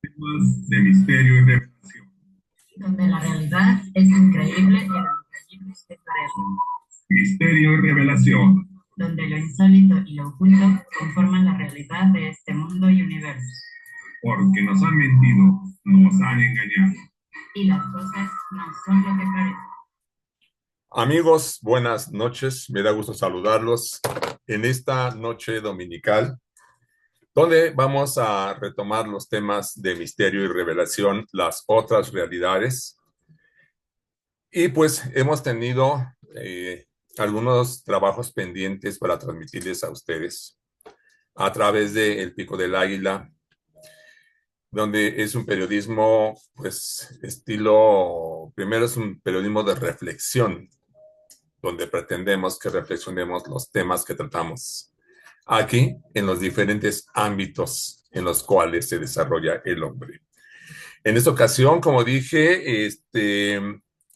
Temas de misterio y revelación. Donde la realidad es increíble y lo increíble es breve, Misterio y revelación. donde lo insólito y lo oculto conforman la realidad de este mundo y universo, Porque nos han mentido, nos han engañado. y las cosas no son lo que parecen. Amigos, buenas noches. Me da gusto saludarlos en esta noche dominical, donde vamos a retomar los temas de misterio y revelación, las otras realidades. Y pues hemos tenido algunos trabajos pendientes para transmitirles a ustedes a través de El Pico del Águila, donde es un periodismo, pues, estilo, primero es un periodismo de reflexión, donde pretendemos que reflexionemos los temas que tratamos aquí en los diferentes ámbitos en los cuales se desarrolla el hombre. En esta ocasión, como dije,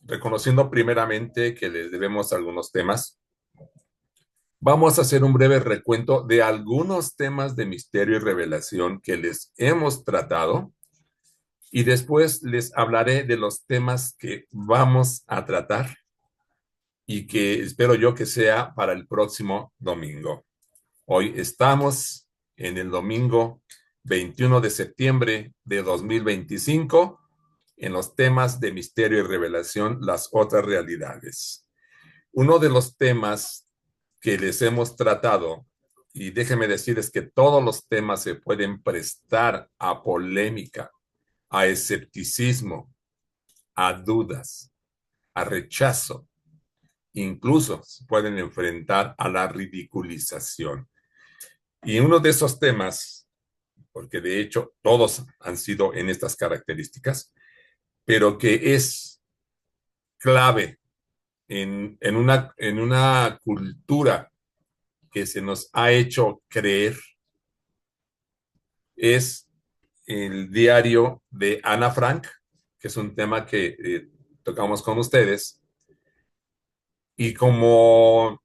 reconociendo primeramente que les debemos algunos temas, vamos a hacer un breve recuento de algunos temas de misterio y revelación que les hemos tratado y después les hablaré de los temas que vamos a tratar y que espero yo que sea para el próximo domingo. Hoy estamos en el domingo 21 de septiembre de 2025 en los temas de misterio y revelación, las otras realidades. Uno de los temas que les hemos tratado, y déjenme decirles que todos los temas se pueden prestar a polémica, a escepticismo, a dudas, a rechazo, incluso se pueden enfrentar a la ridiculización. Y uno de esos temas, porque de hecho todos han sido en estas características, pero que es clave en una cultura que se nos ha hecho creer, es el diario de Ana Frank, que es un tema que tocamos con ustedes, y como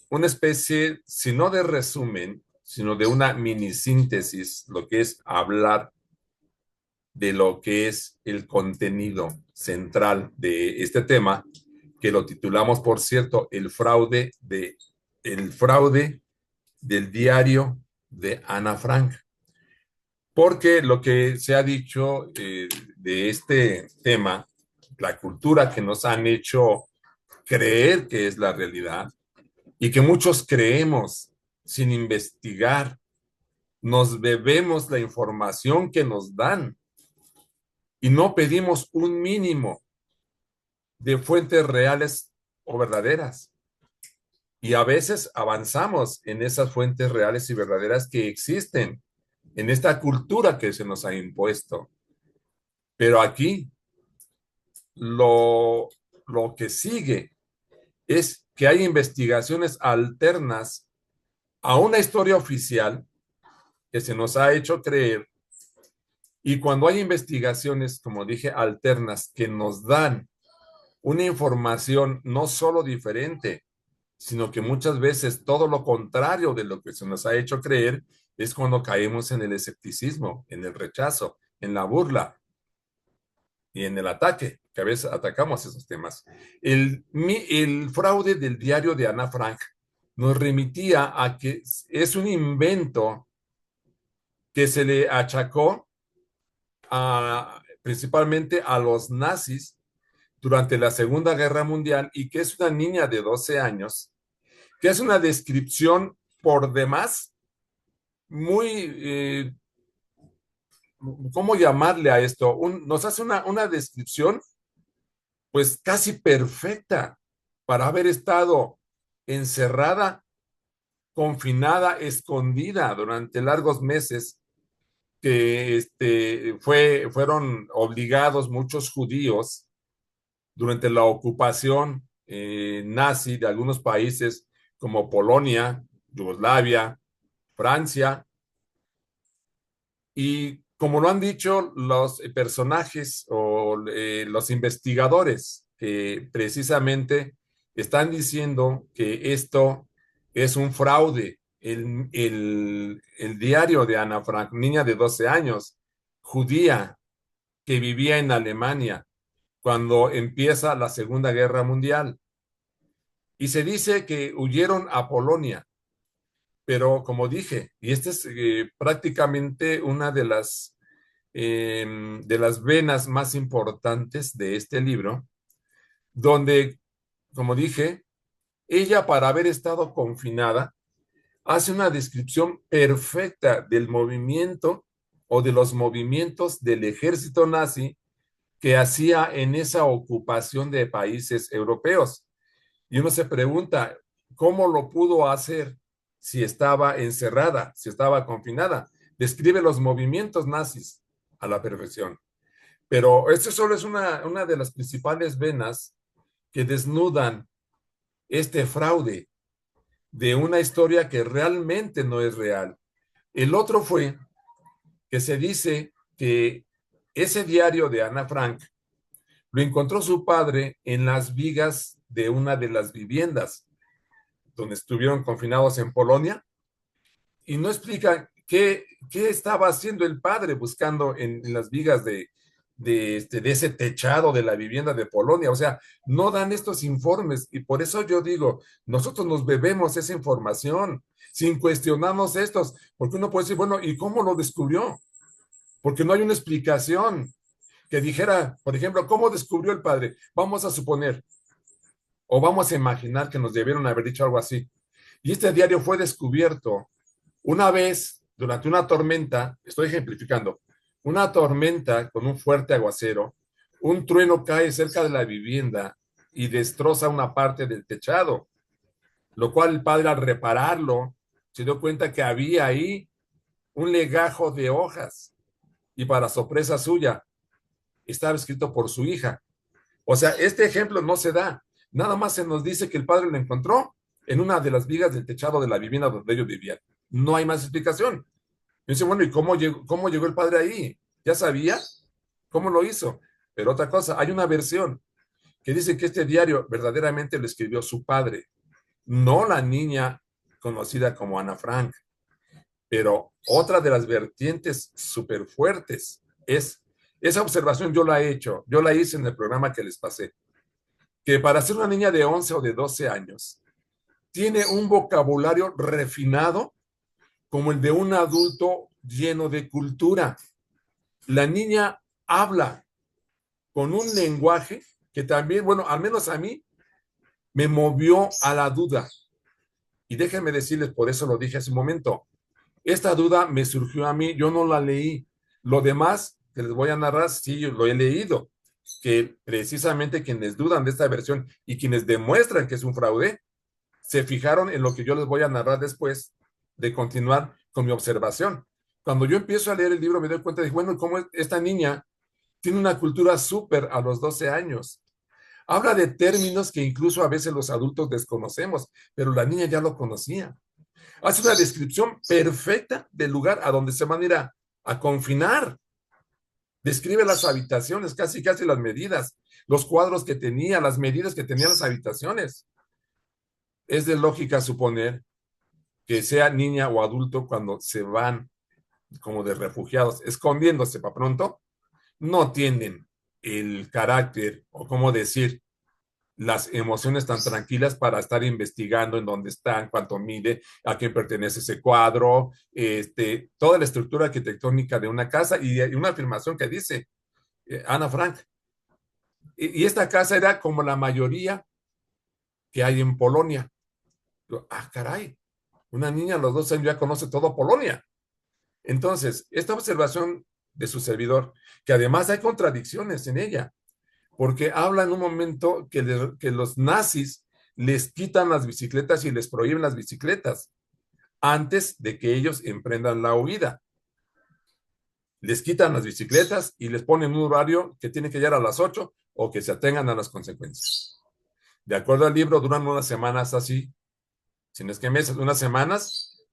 una especie, si no de resumen, sino de una mini síntesis, lo que es hablar de lo que es el contenido central de este tema, que lo titulamos, por cierto, el fraude del diario de Ana Frank. Porque lo que se ha dicho de este tema, la cultura que nos han hecho creer que es la realidad y que muchos creemos sin investigar, nos bebemos la información que nos dan y no pedimos un mínimo de fuentes reales o verdaderas. Y a veces avanzamos en esas fuentes reales y verdaderas que existen en esta cultura que se nos ha impuesto. Pero aquí lo, lo que sigue es que hay investigaciones alternas a una historia oficial que se nos ha hecho creer. Y cuando hay investigaciones, como dije, alternas que nos dan una información no solo diferente, sino que muchas veces todo lo contrario de lo que se nos ha hecho creer, es cuando caemos en el escepticismo, en el rechazo, en la burla y en el ataque, que a veces atacamos esos temas. El fraude del diario de Ana Frank nos remitía a que es un invento que se le achacó principalmente a los nazis durante la Segunda Guerra Mundial, y que es una niña de 12 años, que es una descripción por demás muy, ¿cómo llamarle a esto? Nos hace una descripción pues casi perfecta para haber estado encerrada, confinada, escondida durante largos meses, que fueron obligados muchos judíos durante la ocupación nazi de algunos países como Polonia, Yugoslavia, Francia, y como lo han dicho los personajes o los investigadores que precisamente están diciendo que esto es un fraude. El diario de Ana Frank, niña de 12 años, judía que vivía en Alemania cuando empieza la Segunda Guerra Mundial. Y se dice que huyeron a Polonia, pero como dije, y esta es prácticamente una de las venas más importantes de este libro, donde, como dije, ella, para haber estado confinada, hace una descripción perfecta del movimiento o de los movimientos del ejército nazi que hacía en esa ocupación de países europeos. Y uno se pregunta, ¿cómo lo pudo hacer si estaba encerrada, si estaba confinada? Describe los movimientos nazis a la perfección. Pero esto solo es una de las principales venas que desnudan este fraude de una historia que realmente no es real. El otro fue que se dice que ese diario de Ana Frank lo encontró su padre en las vigas de una de las viviendas donde estuvieron confinados en Polonia, y no explica qué estaba haciendo el padre buscando en las vigas de ese techado de la vivienda de Polonia. O sea, no dan estos informes, y por eso yo digo, nosotros nos bebemos esa información sin cuestionarnos estos, porque uno puede decir, bueno, ¿y cómo lo descubrió? Porque no hay una explicación que dijera, por ejemplo, ¿cómo descubrió el padre? Vamos a suponer, o vamos a imaginar que nos debieron haber dicho algo así. Y este diario fue descubierto una vez durante una tormenta, estoy ejemplificando, una tormenta con un fuerte aguacero, un trueno cae cerca de la vivienda y destroza una parte del techado, lo cual el padre, al repararlo, se dio cuenta que había ahí un legajo de hojas, y para sorpresa suya, estaba escrito por su hija. O sea, este ejemplo no se da. Nada más se nos dice que el padre lo encontró en una de las vigas del techado de la vivienda donde ellos vivían. No hay más explicación. Y dice, bueno, ¿y cómo llegó el padre ahí? ¿Ya sabía? ¿Cómo lo hizo? Pero otra cosa, hay una versión que dice que este diario verdaderamente lo escribió su padre, no la niña conocida como Ana Frank. Pero otra de las vertientes súper fuertes es, esa observación yo la he hecho, yo la hice en el programa que les pasé, que para ser una niña de 11 o de 12 años, tiene un vocabulario refinado como el de un adulto lleno de cultura. La niña habla con un lenguaje que también, bueno, al menos a mí, me movió a la duda. Y déjenme decirles, por eso lo dije hace un momento, esta duda me surgió a mí, yo no la leí. Lo demás que les voy a narrar, sí, yo lo he leído, que precisamente quienes dudan de esta versión y quienes demuestran que es un fraude, se fijaron en lo que yo les voy a narrar después de continuar con mi observación. Cuando yo empiezo a leer el libro me doy cuenta de, bueno, cómo esta niña tiene una cultura súper a los 12 años. Habla de términos que incluso a veces los adultos desconocemos, pero la niña ya lo conocía. Hace una descripción perfecta del lugar a donde se van a ir a confinar. Describe las habitaciones, casi las medidas, los cuadros que tenía, las medidas que tenían las habitaciones. Es de lógica suponer que sea niña o adulto cuando se van como de refugiados, escondiéndose para pronto, no tienen el carácter o cómo decir, las emociones tan tranquilas para estar investigando en dónde están, cuánto mide, a quién pertenece ese cuadro, toda la estructura arquitectónica de una casa, y una afirmación que dice Ana Frank. Y esta casa era como la mayoría que hay en Polonia. Caray, una niña a los 12 años ya conoce todo Polonia. Entonces, esta observación de su servidor, que además hay contradicciones en ella, porque habla en un momento que los nazis les quitan las bicicletas y les prohíben las bicicletas antes de que ellos emprendan la huida. Les quitan las bicicletas y les ponen un horario que tiene que llegar a las 8 o que se atengan a las consecuencias. De acuerdo al libro, duran unas semanas así, si no es que meses, unas semanas,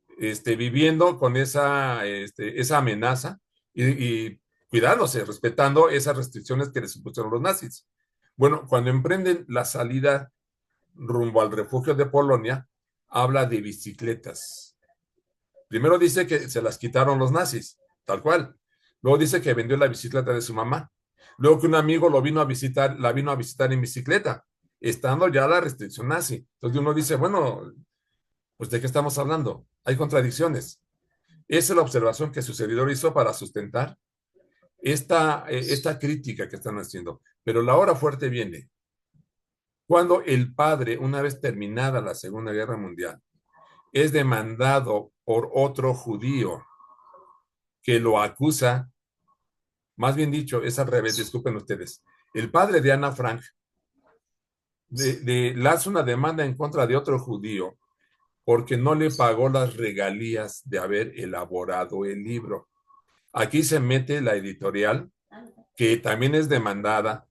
viviendo con esa amenaza y cuidándose, respetando esas restricciones que les impusieron los nazis. Bueno, cuando emprenden la salida rumbo al refugio de Polonia, habla de bicicletas. Primero dice que se las quitaron los nazis, tal cual. Luego dice que vendió la bicicleta de su mamá. Luego que un amigo lo vino a visitar, la vino a visitar en bicicleta, estando ya la restricción nazi. Entonces uno dice, bueno, pues ¿de qué estamos hablando? Hay contradicciones. Esa es la observación que su servidor hizo para sustentar esta crítica que están haciendo. Pero la hora fuerte viene cuando el padre, una vez terminada la Segunda Guerra Mundial, es demandado por otro judío que lo acusa, más bien dicho, es al revés, disculpen ustedes. El padre de Ana Frank lanza una demanda en contra de otro judío porque no le pagó las regalías de haber elaborado el libro. Aquí se mete la editorial, que también es demandada,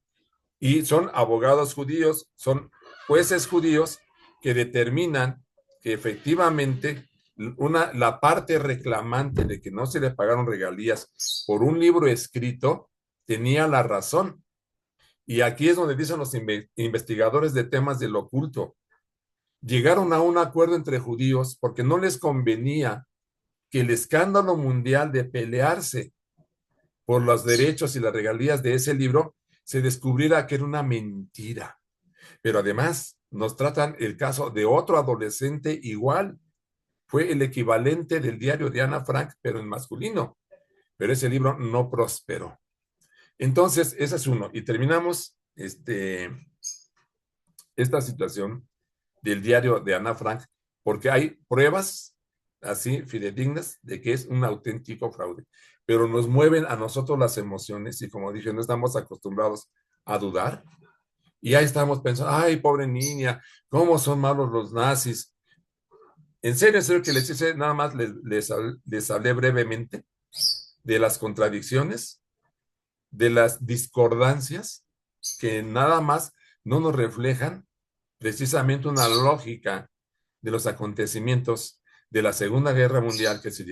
y son abogados judíos, son jueces judíos que determinan que efectivamente la parte reclamante de que no se le pagaron regalías por un libro escrito tenía la razón. Y aquí es donde dicen los investigadores de temas del oculto. Llegaron a un acuerdo entre judíos porque no les convenía que el escándalo mundial de pelearse por los derechos y las regalías de ese libro se descubriera que era una mentira. Pero además nos tratan el caso de otro adolescente igual. Fue el equivalente del diario de Ana Frank, pero en masculino. Pero ese libro no prosperó. Entonces, ese es uno. Y terminamos esta situación del diario de Ana Frank, porque hay pruebas así fidedignas de que es un auténtico fraude, pero nos mueven a nosotros las emociones y como dije, no estamos acostumbrados a dudar y ahí estamos pensando, ay, pobre niña, cómo son malos los nazis. En serio que les hice, nada más les hablé brevemente de las contradicciones, de las discordancias que nada más no nos reflejan precisamente una lógica de los acontecimientos de la Segunda Guerra Mundial que se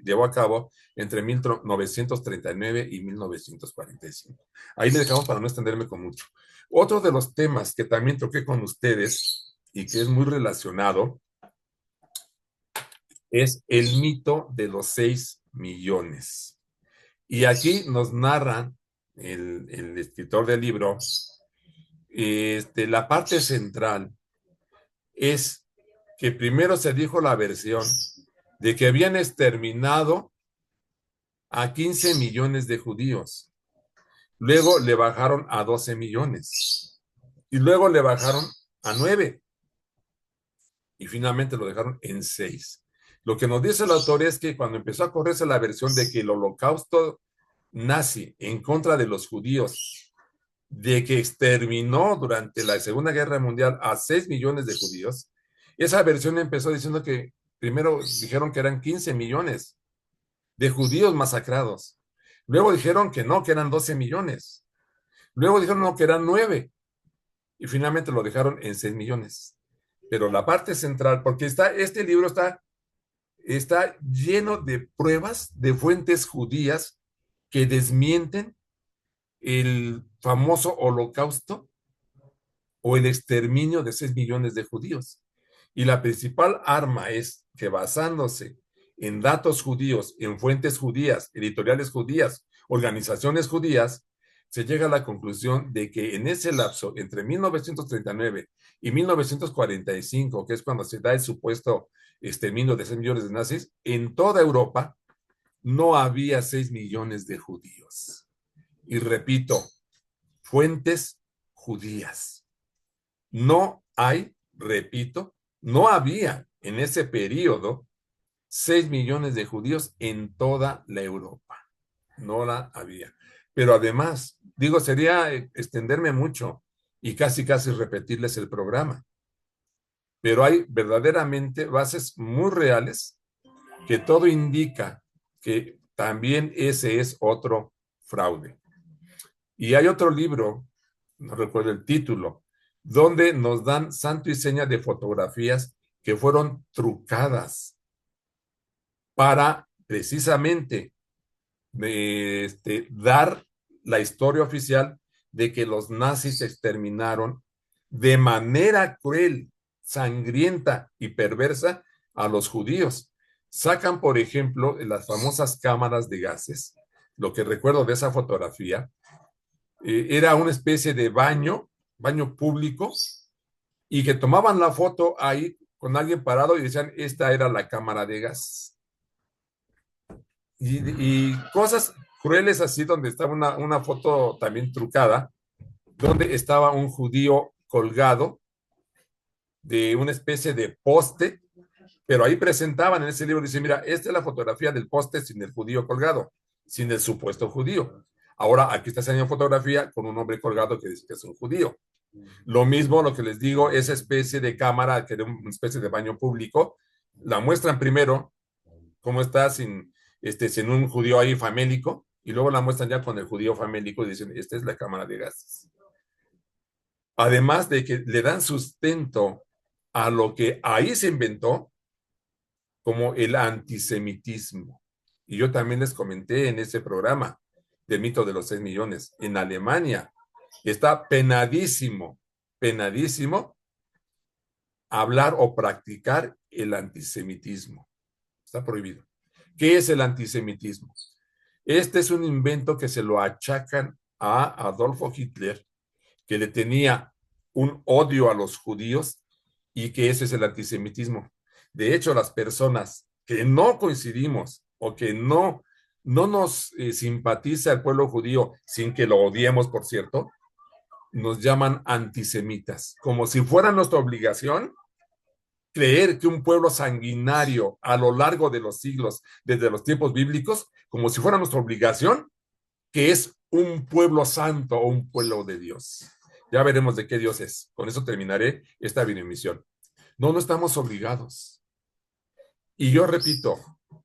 llevó a cabo entre 1939 y 1945. Ahí le dejamos para no extenderme con mucho. Otro de los temas que también toqué con ustedes y que es muy relacionado es el mito de los 6 millones. Y aquí nos narra el escritor del libro, la parte central es que primero se dijo la versión de que habían exterminado a 15 millones de judíos. Luego le bajaron a 12 millones. Y luego le bajaron a 9. Y finalmente lo dejaron en 6. Lo que nos dice el autor es que cuando empezó a correrse la versión de que el holocausto nazi en contra de los judíos, de que exterminó durante la Segunda Guerra Mundial a 6 millones de judíos, esa versión empezó diciendo que primero dijeron que eran 15 millones de judíos masacrados. Luego dijeron que no, que eran 12 millones. Luego dijeron no, que eran 9. Y finalmente lo dejaron en 6 millones. Pero la parte central, porque este libro está lleno de pruebas de fuentes judías que desmienten el famoso holocausto o el exterminio de 6 millones de judíos. Y la principal arma es que basándose en datos judíos, en fuentes judías, editoriales judías, organizaciones judías, se llega a la conclusión de que en ese lapso entre 1939 y 1945, que es cuando se da el supuesto exterminio de 6 millones de nazis, en toda Europa no había 6 millones de judíos. Y repito, fuentes judías. No hay, repito, no había en ese periodo 6 millones de judíos en toda la Europa. No la había. Pero además, digo, sería extenderme mucho y casi repetirles el programa. Pero hay verdaderamente bases muy reales que todo indica que también ese es otro fraude. Y hay otro libro, no recuerdo el título, donde nos dan santo y seña de fotografías que fueron trucadas para precisamente dar la historia oficial de que los nazis exterminaron de manera cruel, sangrienta y perversa a los judíos. Sacan, por ejemplo, las famosas cámaras de gases, lo que recuerdo de esa fotografía, era una especie de baño público, y que tomaban la foto ahí con alguien parado y decían, esta era la cámara de gas. Y cosas crueles así, donde estaba una foto también trucada, donde estaba un judío colgado de una especie de poste, pero ahí presentaban en ese libro, dice, mira, esta es la fotografía del poste sin el judío colgado, sin el supuesto judío. Ahora aquí está esa fotografía con un hombre colgado que dice que es un judío. Lo mismo, lo que les digo, esa especie de cámara, que era una especie de baño público, la muestran primero, cómo está sin un judío ahí famélico, y luego la muestran ya con el judío famélico y dicen, esta es la cámara de gases. Además de que le dan sustento a lo que ahí se inventó, como el antisemitismo. Y yo también les comenté en ese programa del mito de los 6 millones. En Alemania está penadísimo hablar o practicar el antisemitismo. Está prohibido. ¿Qué es el antisemitismo? Este es un invento que se lo achacan a Adolfo Hitler, que le tenía un odio a los judíos, y que ese es el antisemitismo. De hecho, las personas que no coincidimos o que no nos simpatiza el pueblo judío, sin que lo odiemos, por cierto, nos llaman antisemitas, como si fuera nuestra obligación creer que un pueblo sanguinario a lo largo de los siglos, desde los tiempos bíblicos, como si fuera nuestra obligación, que es un pueblo santo o un pueblo de Dios. Ya veremos de qué Dios es. Con eso terminaré esta videoemisión. No estamos obligados. Y yo repito,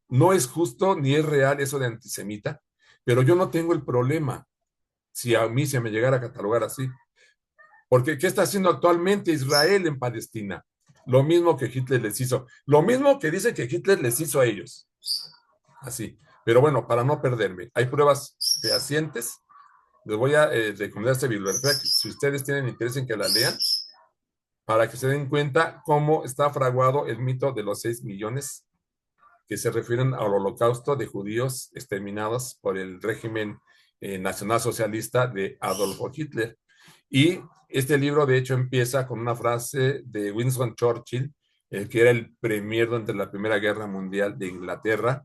no es justo ni es real eso de antisemita, pero yo no tengo el problema si a mí se me llegara a catalogar así. Porque ¿qué está haciendo actualmente Israel en Palestina? Lo mismo que Hitler les hizo. Lo mismo que dice que Hitler les hizo a ellos. Así. Pero bueno, para no perderme, hay pruebas fehacientes. Les voy a recomendar este bibliografía, si ustedes tienen interés en que la lean, para que se den cuenta cómo está fraguado el mito de los 6 millones, que se refieren al holocausto de judíos exterminados por el régimen nacionalsocialista de Adolfo Hitler. Y este libro, de hecho, empieza con una frase de Winston Churchill, el que era el premier durante la Primera Guerra Mundial de Inglaterra,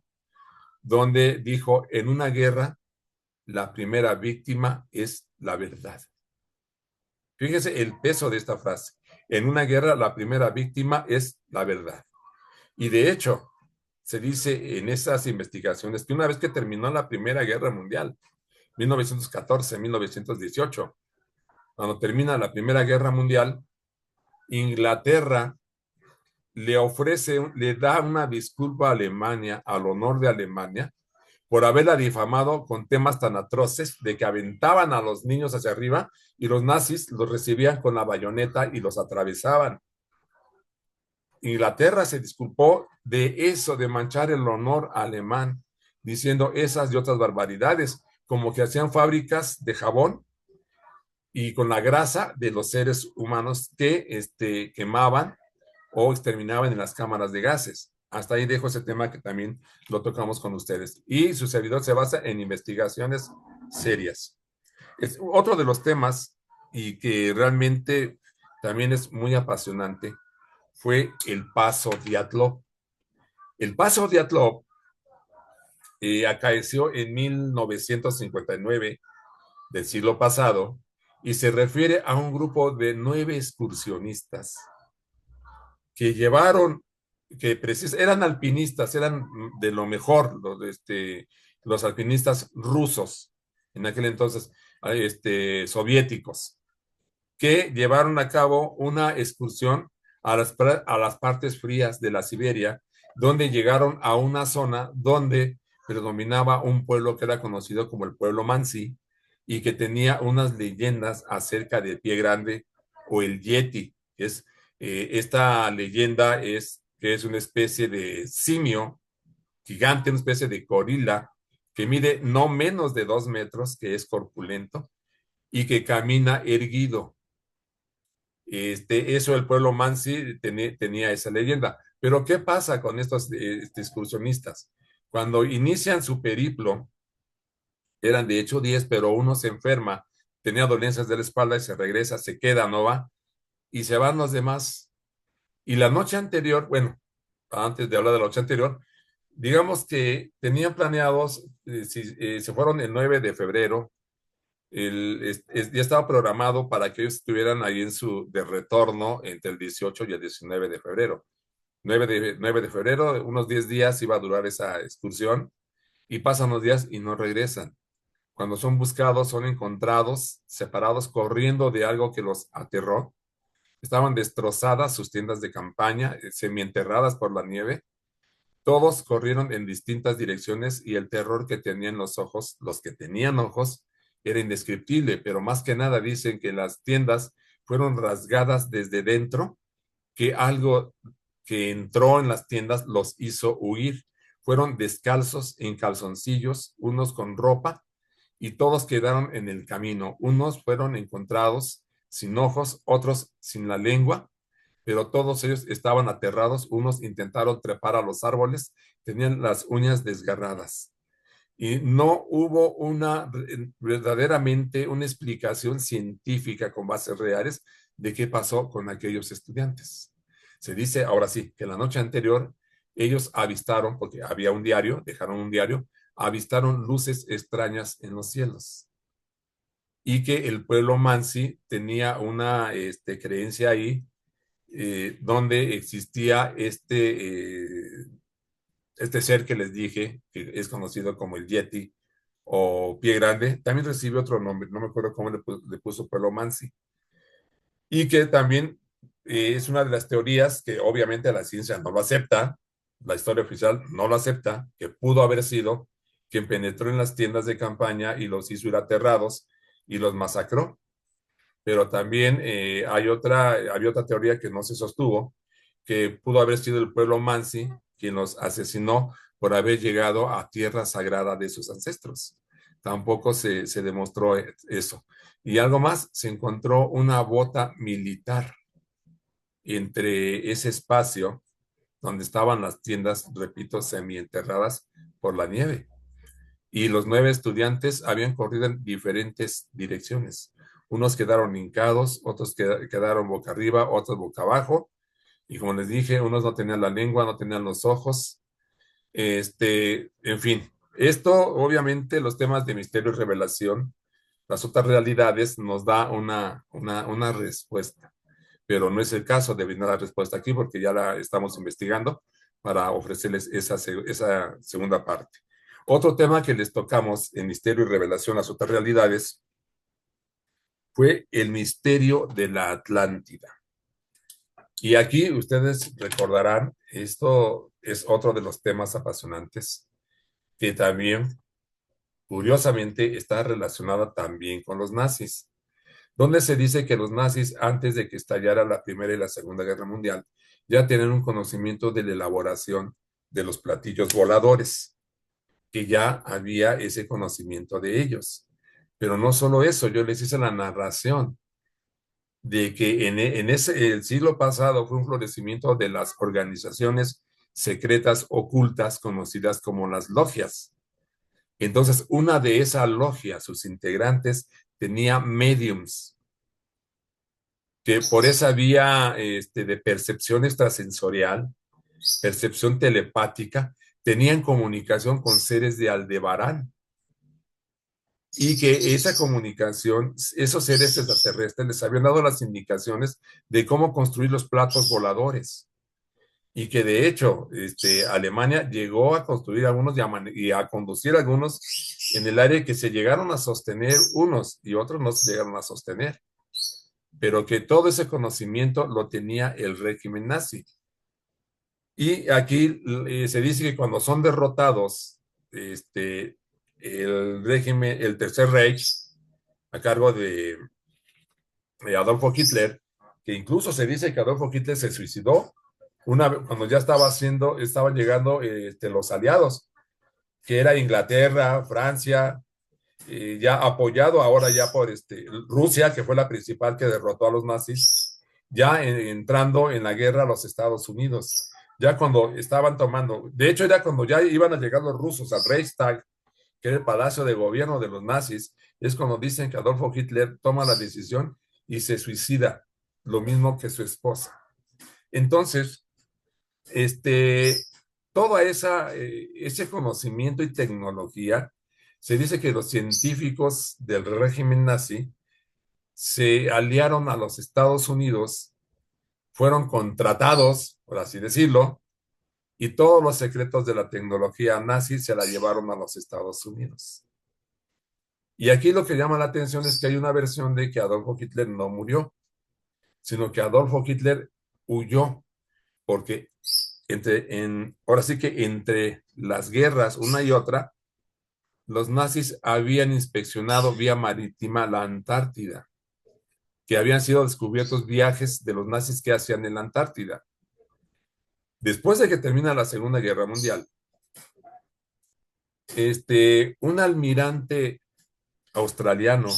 donde dijo, en una guerra, la primera víctima es la verdad. Fíjese el peso de esta frase. En una guerra, la primera víctima es la verdad. Y de hecho, se dice en esas investigaciones que una vez que terminó la Primera Guerra Mundial, 1914, 1918, cuando termina la Primera Guerra Mundial, Inglaterra le da una disculpa a Alemania, al honor de Alemania, por haberla difamado con temas tan atroces de que aventaban a los niños hacia arriba y los nazis los recibían con la bayoneta y los atravesaban. Inglaterra se disculpó de eso, de manchar el honor alemán, diciendo esas y otras barbaridades, como que hacían fábricas de jabón y con la grasa de los seres humanos que quemaban o exterminaban en las cámaras de gases. Hasta ahí dejo ese tema, que también lo tocamos con ustedes. Y su servidor se basa en investigaciones serias. Es otro de los temas, y que realmente también es muy apasionante, fue el Paso Dyatlov. El Paso Dyatlov acaeció en 1959 del siglo pasado, y se refiere a un grupo de 9 excursionistas que llevaron, eran alpinistas, eran de lo mejor, los alpinistas rusos, en aquel entonces, soviéticos, que llevaron a cabo una excursión a las partes frías de la Siberia, donde llegaron a una zona donde predominaba un pueblo que era conocido como el pueblo Mansi, y que tenía unas leyendas acerca del pie grande o el Yeti. Esta leyenda es que es una especie de simio gigante, una especie de gorila, que mide no menos de 2 metros, que es corpulento y que camina erguido. Eso el pueblo Mansi tenía esa leyenda. Pero ¿qué pasa con estos excursionistas? Cuando inician su periplo, eran de hecho 10, pero uno se enferma, tenía dolencias de la espalda y se regresa, se queda, no va, y se van los demás. Y la noche anterior, bueno, antes de hablar de la noche anterior, digamos que tenían planeados, si se fueron el 9 de febrero, ya estaba programado para que ellos estuvieran ahí en su de retorno entre el 18 y el 19 de febrero. 9 de febrero, unos 10 días iba a durar esa excursión y pasan los días y no regresan. Cuando son buscados, son encontrados separados, corriendo de algo que los aterró. Estaban destrozadas sus tiendas de campaña, semienterradas por la nieve. Todos corrieron en distintas direcciones y el terror que tenían los ojos, los que tenían ojos, era indescriptible, pero más que nada dicen que las tiendas fueron rasgadas desde dentro, que algo que entró en las tiendas los hizo huir. Fueron descalzos en calzoncillos, unos con ropa, y todos quedaron en el camino. Unos fueron encontrados sin ojos, otros sin la lengua, pero todos ellos estaban aterrados. Unos intentaron trepar a los árboles, tenían las uñas desgarradas. Y no hubo verdaderamente una explicación científica con bases reales de qué pasó con aquellos estudiantes. Se dice, ahora sí, que la noche anterior ellos avistaron, porque había un diario, dejaron un diario, avistaron luces extrañas en los cielos y que el pueblo Mansi tenía una creencia ahí donde existía este ser que les dije, que es conocido como el Yeti o Pie Grande. También recibe otro nombre, no me acuerdo cómo le puso pueblo Mansi, y que también es una de las teorías que obviamente la ciencia no lo acepta, la historia oficial no lo acepta, que pudo haber sido quien penetró en las tiendas de campaña y los hizo ir aterrados y los masacró. Pero también había otra teoría que no se sostuvo, que pudo haber sido el pueblo Mansi quien los asesinó por haber llegado a tierra sagrada de sus ancestros. Tampoco se demostró eso. Y algo más, se encontró una bota militar entre ese espacio donde estaban las tiendas, repito, semienterradas por la nieve. Y los 9 estudiantes habían corrido en diferentes direcciones. Unos quedaron hincados, otros quedaron boca arriba, otros boca abajo. Y como les dije, unos no tenían la lengua, no tenían los ojos. En fin, esto obviamente los temas de misterio y revelación, las otras realidades nos da una respuesta, pero no es el caso de brindar la respuesta aquí porque ya la estamos investigando para ofrecerles esa segunda parte. Otro tema que les tocamos en misterio y revelación, las otras realidades, fue el misterio de la Atlántida. Y aquí ustedes recordarán, esto es otro de los temas apasionantes que también, curiosamente, está relacionado también con los nazis, donde se dice que los nazis, antes de que estallara la Primera y la Segunda Guerra Mundial, ya tenían un conocimiento de la elaboración de los platillos voladores, que ya había ese conocimiento de ellos. Pero no solo eso, yo les hice la narración de que el siglo pasado fue un florecimiento de las organizaciones secretas ocultas conocidas como las logias. Entonces, una de esas logias, sus integrantes, tenía mediums, que por esa vía de percepción extrasensorial, percepción telepática, tenían comunicación con seres de Aldebarán. Y que esa comunicación, esos seres extraterrestres les habían dado las indicaciones de cómo construir los platos voladores. Y que de hecho, Alemania llegó a construir algunos y a conducir algunos en el área que se llegaron a sostener unos y otros no se llegaron a sostener. Pero que todo ese conocimiento lo tenía el régimen nazi. Y aquí se dice que cuando son derrotados, el régimen, el Tercer Reich, a cargo de Adolfo Hitler, que incluso se dice que Adolfo Hitler se suicidó cuando ya estaban llegando los aliados, que era Inglaterra, Francia, ya apoyado ahora ya por Rusia, que fue la principal que derrotó a los nazis, ya entrando en la guerra a los Estados Unidos. Ya cuando estaban tomando, de hecho era cuando ya iban a llegar los rusos al Reichstag que era el palacio de gobierno de los nazis, es cuando dicen que Adolfo Hitler toma la decisión y se suicida, lo mismo que su esposa. Entonces, todo ese conocimiento y tecnología, se dice que los científicos del régimen nazi se aliaron a los Estados Unidos, fueron contratados, por así decirlo, y todos los secretos de la tecnología nazi se la llevaron a los Estados Unidos. Y aquí lo que llama la atención es que hay una versión de que Adolfo Hitler no murió, sino que Adolfo Hitler huyó, porque ahora sí que entre las guerras, una y otra, los nazis habían inspeccionado vía marítima la Antártida, que habían sido descubiertos viajes de los nazis que hacían en la Antártida. Después de que termina la Segunda Guerra Mundial, un almirante australiano,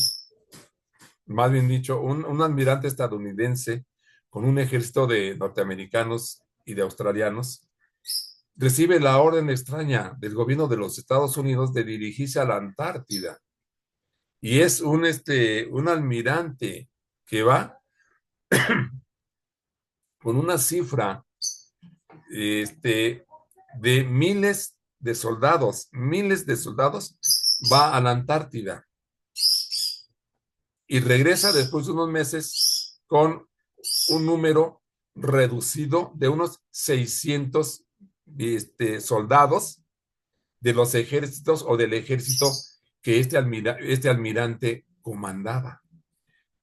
más bien dicho, un almirante estadounidense con un ejército de norteamericanos y de australianos, recibe la orden extraña del gobierno de los Estados Unidos de dirigirse a la Antártida. Y es un almirante que va con una cifra de miles de soldados, va a la Antártida y regresa después de unos meses con un número reducido de unos 600 soldados de los ejércitos o del ejército que este almirante comandaba.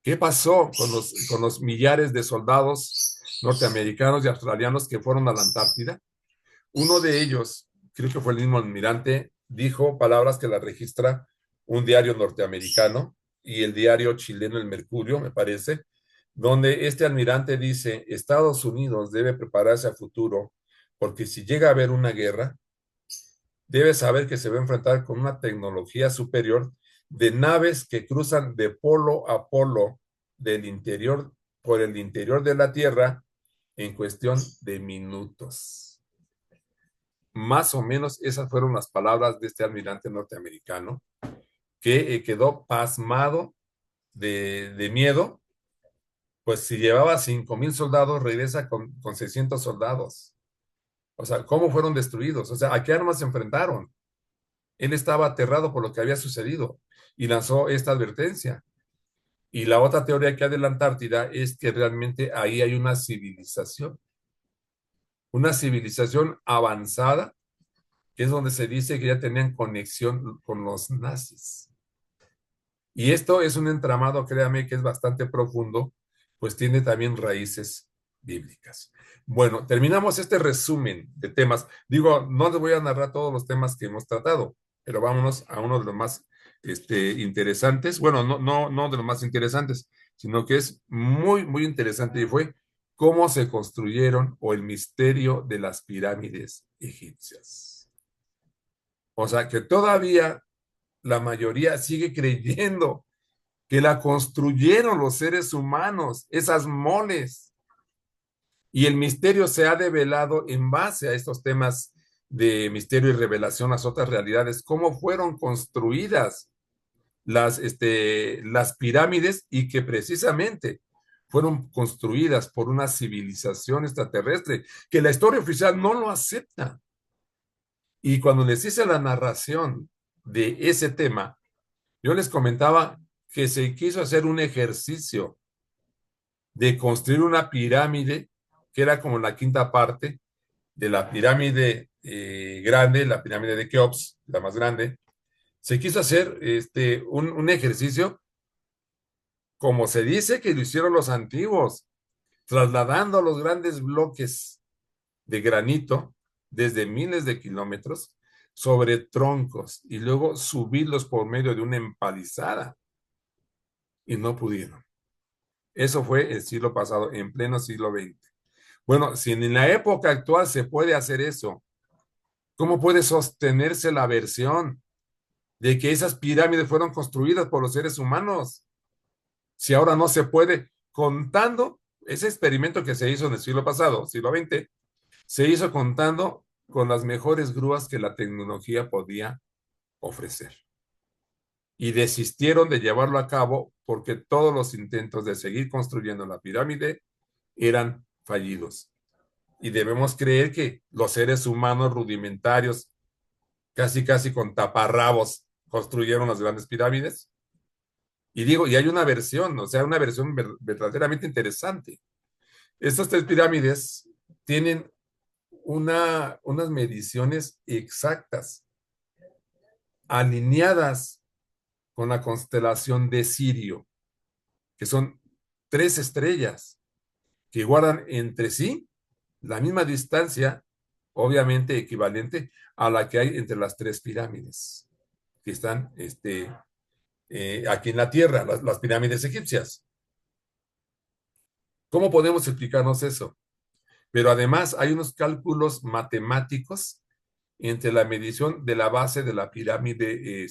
¿Qué pasó con los millares de soldados norteamericanos y australianos que fueron a la Antártida? Uno de ellos, creo que fue el mismo almirante, dijo palabras que la registra un diario norteamericano y el diario chileno El Mercurio, me parece, donde este almirante dice: Estados Unidos debe prepararse a futuro, porque si llega a haber una guerra, debe saber que se va a enfrentar con una tecnología superior de naves que cruzan de polo a polo por el interior de la Tierra en cuestión de minutos. Más o menos esas fueron las palabras de este almirante norteamericano, que quedó pasmado de miedo, pues si llevaba 5,000 soldados, regresa con 600 soldados. O sea, ¿cómo fueron destruidos? O sea, ¿a qué armas se enfrentaron? Él estaba aterrado por lo que había sucedido y lanzó esta advertencia. Y la otra teoría que hay de la Antártida es que realmente ahí hay una civilización avanzada, que es donde se dice que ya tenían conexión con los nazis. Y esto es un entramado, créame, que es bastante profundo, pues tiene también raíces bíblicas. Bueno, terminamos este resumen de temas. Digo, no les voy a narrar todos los temas que hemos tratado, pero vámonos a uno de los más interesantes. Bueno, no de los más interesantes, sino que es muy, muy interesante, y fue cómo se construyeron, o el misterio de las pirámides egipcias. O sea, que todavía la mayoría sigue creyendo que la construyeron los seres humanos, esas moles. Y el misterio se ha develado en base a estos temas de misterio y revelación, las otras realidades, cómo fueron construidas las pirámides, y que precisamente fueron construidas por una civilización extraterrestre, que la historia oficial no lo acepta. Y cuando les hice la narración de ese tema, yo les comentaba que se quiso hacer un ejercicio de construir una pirámide que era como la quinta parte de la pirámide grande, la pirámide de Keops, la más grande. Se quiso hacer un ejercicio como se dice que lo hicieron los antiguos, trasladando los grandes bloques de granito desde miles de kilómetros sobre troncos y luego subirlos por medio de una empalizada. Y no pudieron. Eso fue el siglo pasado, en pleno siglo XX. Bueno, si en la época actual se puede hacer eso, ¿cómo puede sostenerse la versión de que esas pirámides fueron construidas por los seres humanos? Si ahora no se puede, contando ese experimento que se hizo en el siglo pasado, siglo XX, se hizo contando con las mejores grúas que la tecnología podía ofrecer. Y desistieron de llevarlo a cabo porque todos los intentos de seguir construyendo la pirámide eran fallidos. Y debemos creer que los seres humanos rudimentarios, casi con taparrabos, construyeron las grandes pirámides. Y digo, y hay una versión, o sea, una versión verdaderamente interesante. Estas tres pirámides tienen unas mediciones exactas, alineadas con la constelación de Sirio, que son 3 estrellas que guardan entre sí la misma distancia, obviamente equivalente a la que hay entre las 3 pirámides que están aquí en la Tierra, las pirámides egipcias. ¿Cómo podemos explicarnos eso? Pero además hay unos cálculos matemáticos entre la medición de la base de la pirámide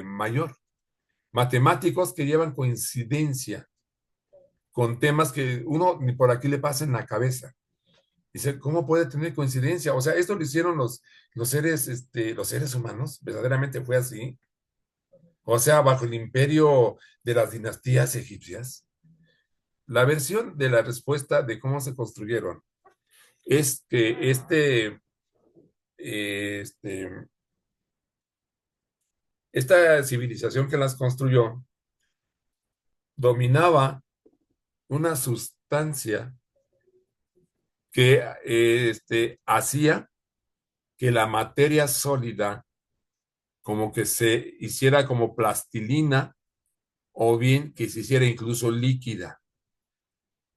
mayor. Matemáticos que llevan coincidencia con temas que uno ni por aquí le pasa en la cabeza. Dice, ¿cómo puede tener coincidencia? O sea, esto lo hicieron los seres humanos, verdaderamente fue así. O sea, bajo el imperio de las dinastías egipcias. La versión de la respuesta de cómo se construyeron es que esta civilización que las construyó dominaba una sustancia que hacía que la materia sólida como que se hiciera como plastilina o bien que se hiciera incluso líquida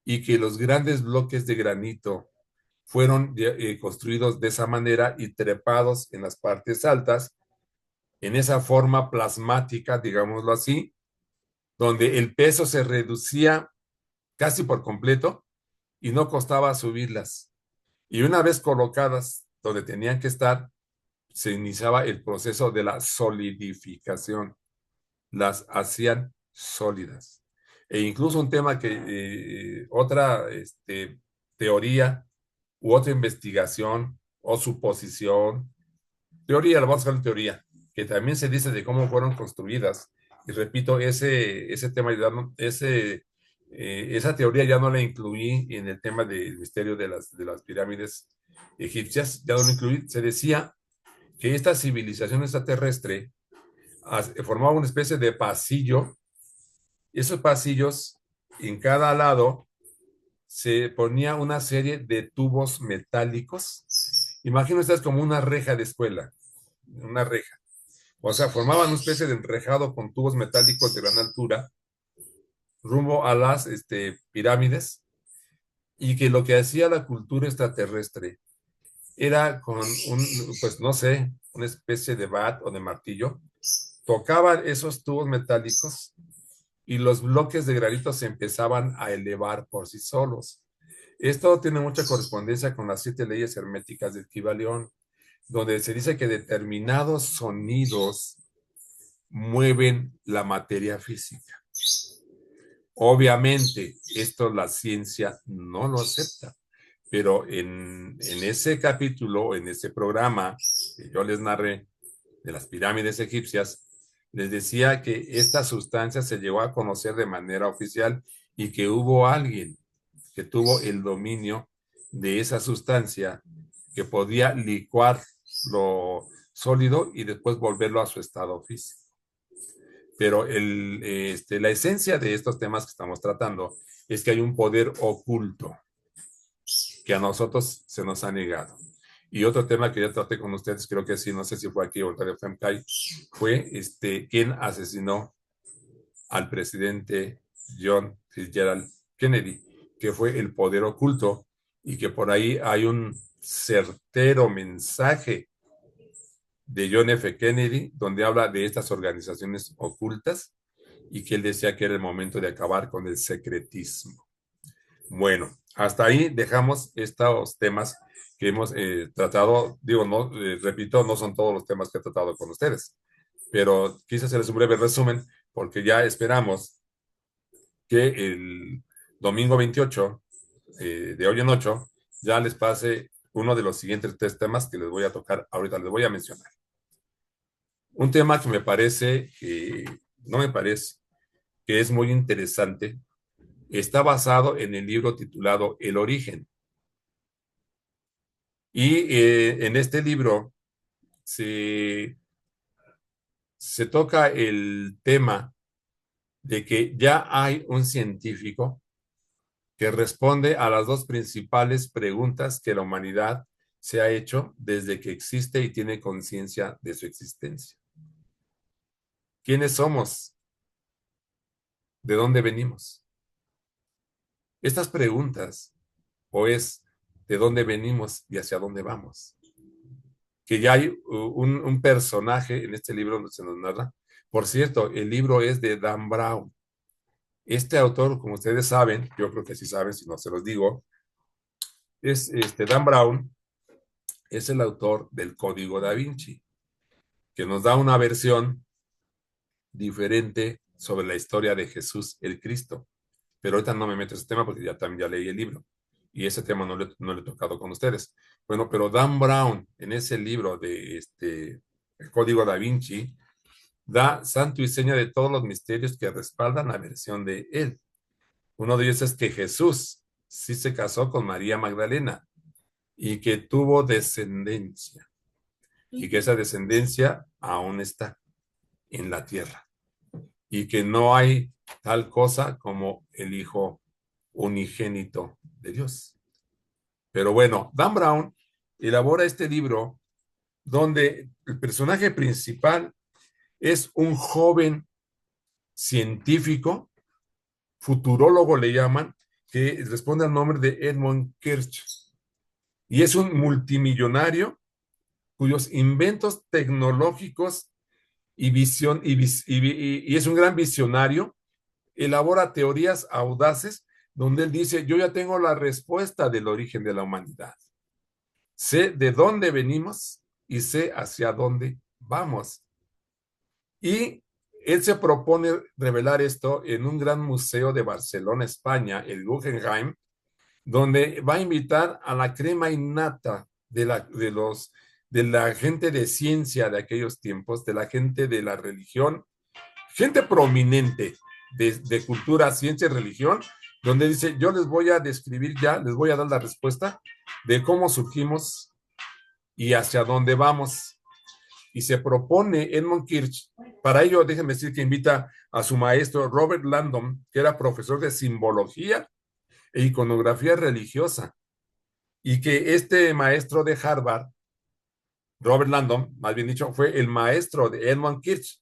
y que los grandes bloques de granito fueron construidos de esa manera y trepados en las partes altas, en esa forma plasmática, digámoslo así, donde el peso se reducía casi por completo y no costaba subirlas. Y una vez colocadas donde tenían que estar, se iniciaba el proceso de la solidificación. Las hacían sólidas. E incluso un tema que otra teoría u otra investigación o suposición, teoría, lo vamos a hacer teoría, que también se dice de cómo fueron construidas. Y repito, ese tema, esa teoría ya no la incluí en el tema del misterio de las pirámides egipcias, ya no lo incluí. Se decía que esta civilización extraterrestre formaba una especie de pasillo. Esos pasillos, en cada lado, se ponía una serie de tubos metálicos. Imagino ustedes como una reja de escuela, una reja. O sea, formaban una especie de enrejado con tubos metálicos de gran altura rumbo a las pirámides, y que lo que hacía la cultura extraterrestre era con pues no sé, una especie de bat o de martillo, tocaban esos tubos metálicos y los bloques de granito se empezaban a elevar por sí solos. Esto tiene mucha correspondencia con las 7 leyes herméticas del Kybalión, donde se dice que determinados sonidos mueven la materia física. Obviamente, esto la ciencia no lo acepta, pero en ese capítulo, en ese programa que yo les narré de las pirámides egipcias, les decía que esta sustancia se llegó a conocer de manera oficial y que hubo alguien que tuvo el dominio de esa sustancia que podía licuar lo sólido y después volverlo a su estado físico. Pero la esencia de estos temas que estamos tratando es que hay un poder oculto que a nosotros se nos ha negado. Y otro tema que ya traté con ustedes, creo que sí, no sé si fue aquí o en FMCAI, fue quién asesinó al presidente John Fitzgerald Kennedy, que fue el poder oculto, y que por ahí hay un certero mensaje de John F. Kennedy, donde habla de estas organizaciones ocultas y que él decía que era el momento de acabar con el secretismo. Bueno, hasta ahí dejamos estos temas que hemos tratado. Digo, no, repito, no son todos los temas que he tratado con ustedes, pero quise hacerles un breve resumen porque ya esperamos que el domingo 28, de hoy en 8, ya les pase uno de los siguientes 3 temas que les voy a tocar ahorita, les voy a mencionar. Un tema que me parece, no me parece, que es muy interesante, está basado en el libro titulado El origen. Y en este libro se, se toca el tema de que ya hay un científico que responde a las dos principales preguntas que la humanidad se ha hecho desde que existe y tiene conciencia de su existencia. ¿Quiénes somos? ¿De dónde venimos? Estas preguntas, o es de dónde venimos y hacia dónde vamos. Que ya hay un personaje en este libro donde se nos narra. Por cierto, el libro es de Dan Brown. Este autor, como ustedes saben, yo creo que sí saben, si no se los digo, es Dan Brown, es el autor del Código Da Vinci, que nos da una versión diferente sobre la historia de Jesús el Cristo. Pero ahorita no me meto en ese tema porque también ya leí el libro y ese tema no le he tocado con ustedes. Bueno, pero Dan Brown, en ese libro de El Código Da Vinci, da santo y seña de todos los misterios que respaldan la versión de él. Uno de ellos es que Jesús sí se casó con María Magdalena y que tuvo descendencia y que esa descendencia aún está en la tierra y que no hay tal cosa como el Hijo unigénito de Dios. Pero bueno, Dan Brown elabora este libro donde el personaje principal es un joven científico, futurólogo le llaman, que responde al nombre de Edmund Kirch. Y es un multimillonario cuyos inventos tecnológicos y visión, y es un gran visionario, elabora teorías audaces donde él dice, yo ya tengo la respuesta del origen de la humanidad. Sé de dónde venimos y sé hacia dónde vamos. Y él se propone revelar esto en un gran museo de Barcelona, España, el Guggenheim, donde va a invitar a la crema innata de la gente de ciencia de aquellos tiempos, de la gente de la religión, gente prominente de cultura, ciencia y religión, donde dice, yo les voy a describir ya, les voy a dar la respuesta de cómo surgimos y hacia dónde vamos. Y se propone Edmund Kirch, para ello déjenme decir que invita a su maestro Robert Landon, que era profesor de simbología e iconografía religiosa, y que este maestro de Harvard, Robert Landon, más bien dicho, fue el maestro de Edmund Kirch,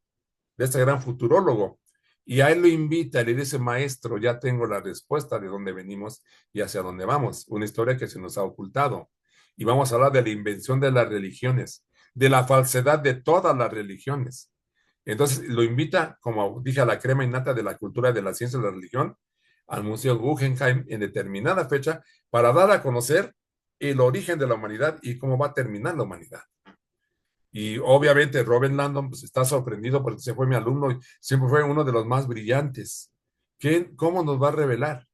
de este gran futurólogo. Y a él lo invita, le dice, maestro, ya tengo la respuesta de dónde venimos y hacia dónde vamos. Una historia que se nos ha ocultado. Y vamos a hablar de la invención de las religiones, de la falsedad de todas las religiones. Entonces lo invita, como dije, a la crema innata de la cultura, de la ciencia y de la religión, al Museo Guggenheim en determinada fecha para dar a conocer el origen de la humanidad y cómo va a terminar la humanidad. Y obviamente Robert Landon pues, está sorprendido porque se fue mi alumno y siempre fue uno de los más brillantes. ¿Cómo nos va a revelar?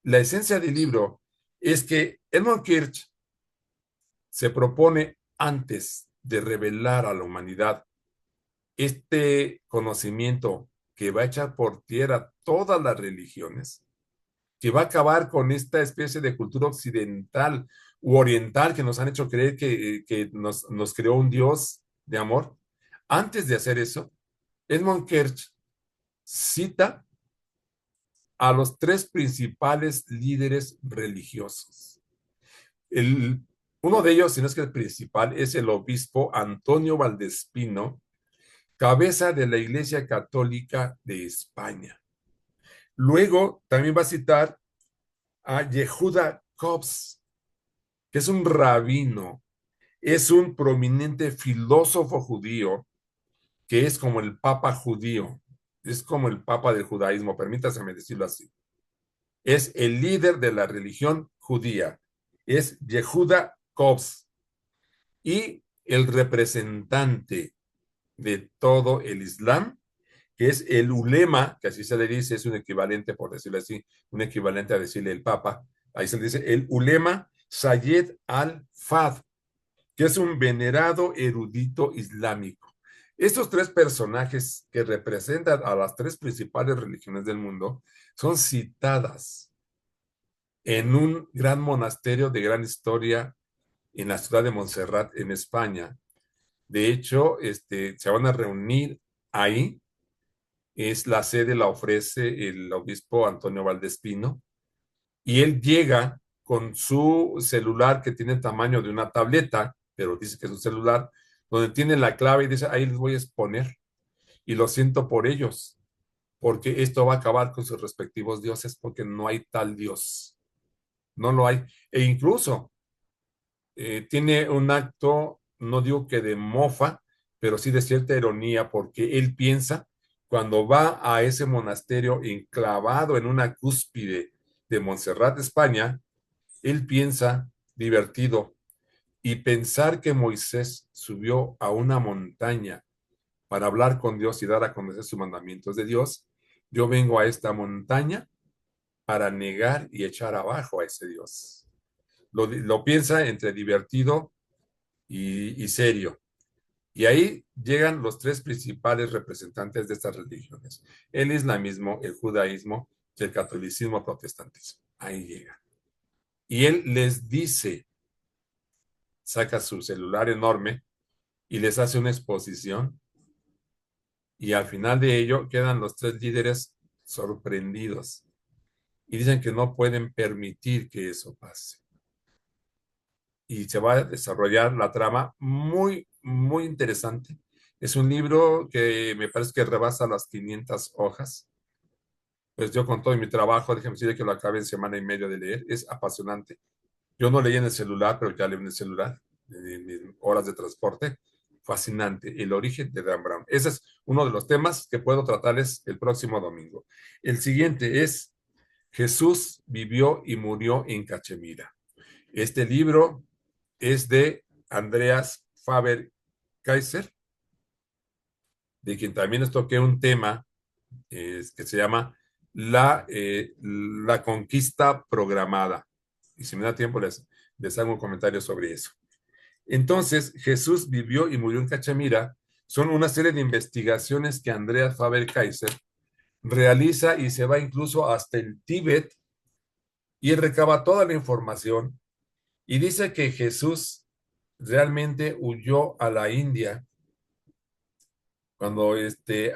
La esencia del libro es que Edmund Kirch se propone antes de revelar a la humanidad este conocimiento que va a echar por tierra todas las religiones, que va a acabar con esta especie de cultura occidental u oriental que nos han hecho creer que nos creó un Dios de amor. Antes de hacer eso, Edmund Kirch cita a los tres principales líderes religiosos. Uno de ellos, si no es que el principal, es el obispo Antonio Valdespino, cabeza de la Iglesia Católica de España. Luego también va a citar a Yehuda Kobs, que es un rabino, es un prominente filósofo judío, que es como el papa judío, es como el papa del judaísmo, permítaseme decirlo así. Es el líder de la religión judía, es Yehuda Kobs, y el representante de todo el Islam, que es el ulema, que así se le dice, es un equivalente, por decirlo así, un equivalente a decirle el papa, ahí se le dice el ulema Sayed al-Fad, que es un venerado erudito islámico. Estos tres personajes que representan a las tres principales religiones del mundo son citadas en un gran monasterio de gran historia en la ciudad de Montserrat, en España. De hecho, se van a reunir ahí. Es la sede, la ofrece el obispo Antonio Valdespino, y él llega con su celular que tiene el tamaño de una tableta, pero dice que es un celular, donde tiene la clave y dice, ahí les voy a exponer. Y lo siento por ellos, porque esto va a acabar con sus respectivos dioses, porque no hay tal Dios. No lo hay. E incluso tiene un acto, no digo que de mofa, pero sí de cierta ironía, porque él piensa, cuando va a ese monasterio enclavado en una cúspide de Montserrat, España, él piensa divertido, y pensar que Moisés subió a una montaña para hablar con Dios y dar a conocer sus mandamientos de Dios, yo vengo a esta montaña para negar y echar abajo a ese Dios. Lo piensa entre divertido y serio. Y ahí llegan los tres principales representantes de estas religiones: el islamismo, el judaísmo y el catolicismo protestantismo. Ahí llega. Y él les dice, saca su celular enorme y les hace una exposición, y al final de ello quedan los tres líderes sorprendidos y dicen que no pueden permitir que eso pase. Y se va a desarrollar la trama muy, muy interesante. Es un libro que me parece que rebasa las 500 hojas. Pues yo, con todo mi trabajo, déjeme decirle que lo acabé en semana y media de leer. Es apasionante. Yo no leí en el celular, pero ya leí en el celular, en horas de transporte. Fascinante. El origen de Dan Brown. Ese es uno de los temas que puedo tratarles el próximo domingo. El siguiente es: Jesús vivió y murió en Cachemira. Este libro es de Andreas Faber-Kaiser, de quien también les toqué un tema que se llama la conquista programada. Y si me da tiempo, les hago un comentario sobre eso. Entonces, Jesús vivió y murió en Cachemira. Son una serie de investigaciones que Andreas Faber-Kaiser realiza, y se va incluso hasta el Tíbet, y recaba toda la información y dice que Jesús realmente huyó a la India cuando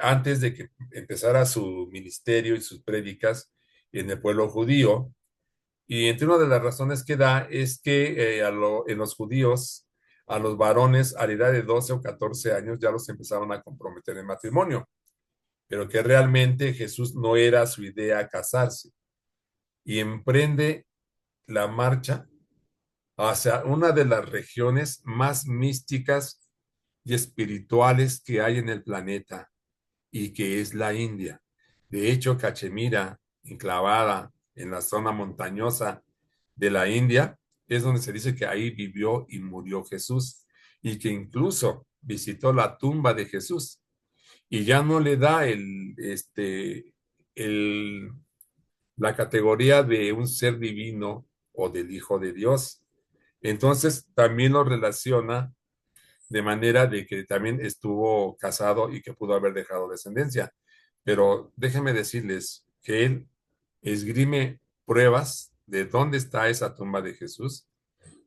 antes de que empezara su ministerio y sus prédicas en el pueblo judío. Y entre una de las razones que da es que en los judíos, a los varones a la edad de 12 o 14 años ya los empezaron a comprometer en matrimonio, pero que realmente Jesús no era su idea casarse, y emprende la marcha hacia una de las regiones más místicas y espirituales que hay en el planeta, y que es la India. De hecho, Cachemira, enclavada en la zona montañosa de la India, es donde se dice que ahí vivió y murió Jesús, y que incluso visitó la tumba de Jesús, y ya no le da el, la categoría de un ser divino o del Hijo de Dios. Entonces también lo relaciona de manera de que también estuvo casado y que pudo haber dejado descendencia. Pero déjenme decirles que él esgrime pruebas de dónde está esa tumba de Jesús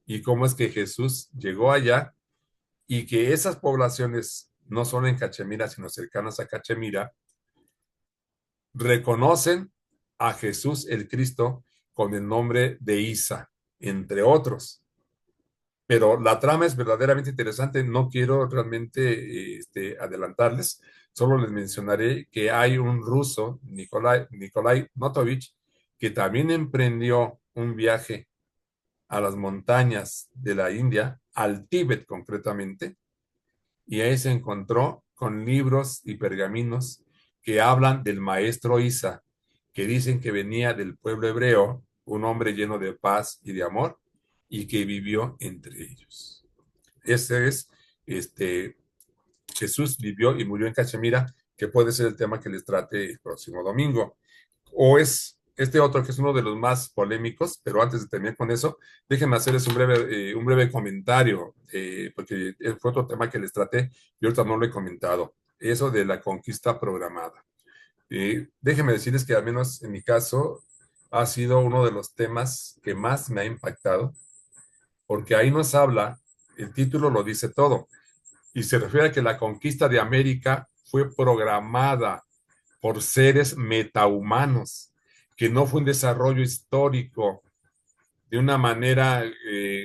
y cómo es que Jesús llegó allá, y que esas poblaciones, no solo en Cachemira, sino cercanas a Cachemira, reconocen a Jesús el Cristo con el nombre de Isa, entre otros. Pero la trama es verdaderamente interesante. No quiero realmente adelantarles, solo les mencionaré que hay un ruso, Nikolai Notovich, que también emprendió un viaje a las montañas de la India, al Tíbet concretamente, y ahí se encontró con libros y pergaminos que hablan del maestro Isa, que dicen que venía del pueblo hebreo, un hombre lleno de paz y de amor, y que vivió entre ellos. Ese es, Jesús vivió y murió en Cachemira, que puede ser el tema que les trate el próximo domingo. O es este otro que es uno de los más polémicos, pero antes de terminar con eso, déjenme hacerles un breve comentario, porque fue otro tema que les traté y ahorita no lo he comentado, eso de la conquista programada. Déjenme decirles que al menos en mi caso ha sido uno de los temas que más me ha impactado, porque ahí nos habla, el título lo dice todo, y se refiere a que la conquista de América fue programada por seres metahumanos, que no fue un desarrollo histórico de una manera,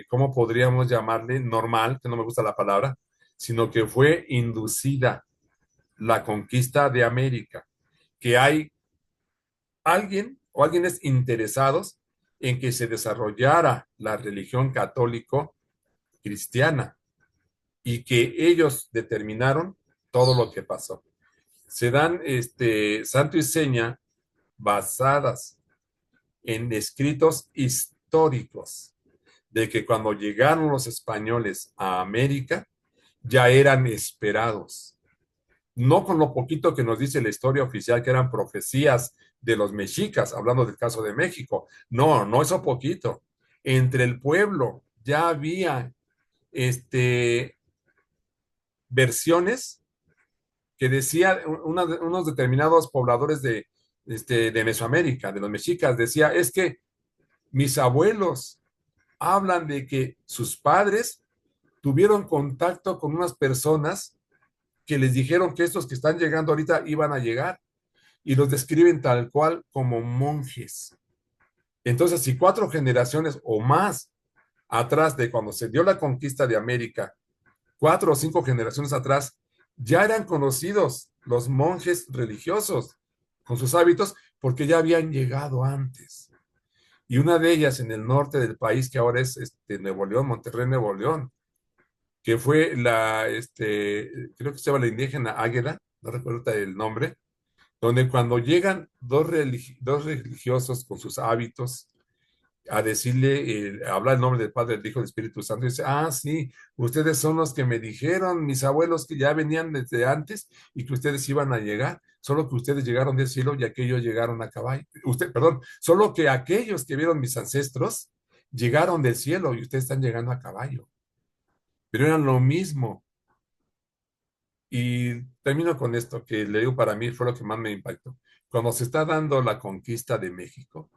¿cómo podríamos llamarle? Normal, que no me gusta la palabra, sino que fue inducida la conquista de América, que hay alguien o alguienes interesados en que se desarrollara la religión católico cristiana y que ellos determinaron todo lo que pasó. Se dan santo y seña basadas en escritos históricos de que cuando llegaron los españoles a América ya eran esperados. No con lo poquito que nos dice la historia oficial, que eran profecías de los mexicas, hablando del caso de México. No, no eso poquito. Entre el pueblo ya había versiones que decía unos determinados pobladores de Mesoamérica, de los mexicas, decía, es que mis abuelos hablan de que sus padres tuvieron contacto con unas personas que les dijeron que estos que están llegando ahorita iban a llegar y los describen tal cual como monjes. Entonces, si 4 generaciones o más atrás de cuando se dio la conquista de América, 4 o 5 generaciones atrás, ya eran conocidos los monjes religiosos con sus hábitos porque ya habían llegado antes. Y una de ellas en el norte del país, que ahora es Nuevo León, Monterrey, Nuevo León, que fue creo que se llama la indígena Águeda, no recuerdo el nombre, donde cuando llegan dos religiosos con sus hábitos a decirle, habla el nombre del Padre, del Hijo, del Espíritu Santo, y dice, sí, ustedes son los que me dijeron, mis abuelos que ya venían desde antes y que ustedes iban a llegar, solo que ustedes llegaron del cielo y aquellos llegaron a caballo. Solo que aquellos que vieron mis ancestros llegaron del cielo y ustedes están llegando a caballo. Pero eran lo mismo. Y termino con esto, que le digo para mí fue lo que más me impactó. Cuando se está dando la conquista de México,